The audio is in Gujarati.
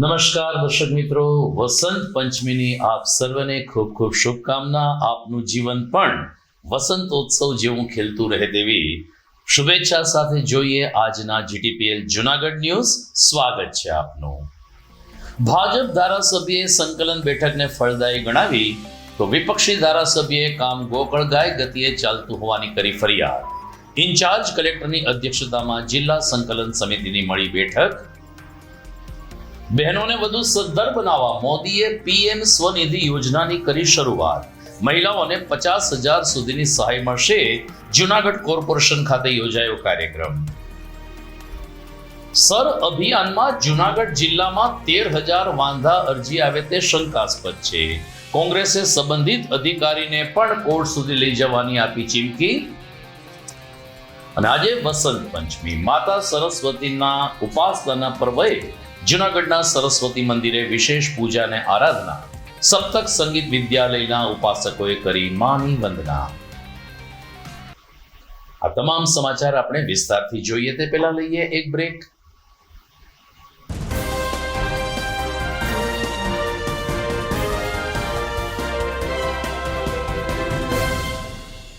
નમસ્કાર દર્શક મિત્રો, વસંત પંચમીની આપ સર્વને ખૂબ ખૂબ શુભકામના. આપનું જીવન પણ વસંતોત્સવ જેવું ખેલતું રહે તેવી શુભેચ્છા સાથે જોઈએ આજના જીટીપીએલ જુનાગઢ ન્યૂઝ. સ્વાગત છે આપનું. ભાજપ ધારાસભ્યએ સંકલન બેઠકને ફળદાયી ગણાવી તો વિપક્ષી ધારાસભ્યએ કામ ગોકળગાય ગતિએ ચાલતું હોવાની કરી ફરિયાદ. ઇન્ચાર્જ કલેક્ટરની અધ્યક્ષતામાં જિલ્લા સંકલન સમિતિની મળી બેઠક. બહેનોને વધુ સદ્ધર બનાવવા મોદીએ પીએમ સ્વનિધિ યોજનાની કરી શરૂઆત. મહિલાઓને 50,000 સુધીની સહાય મળશે. જુનાગઢ કોર્પોરેશન ખાતે યોજાયો કાર્યક્રમ. સર અભિયાનમાં જુનાગઢ જિલ્લામાં 13,000 વાંધા અરજી આવે તે શંકાસ્પદ છે. કોંગ્રેસે સંબંધિત અધિકારીને પણ કોર્ટ સુધી લઈ જવાની આપી ચીમકી. અને આજે વસંત પંચમી, માતા સરસ્વતીના ઉપાસનાના પર્વે જુનાગઢના સરસ્વતી મંદિરે વિશેષ પૂજા અને આરાધના. સપ્તક સંગીત વિદ્યાલયના ઉપાસકોએ કરી માની વંદના. આ તમામ સમાચાર આપણે વિસ્તારથી જોઈએ તે પહેલા લઈએ એક બ્રેક.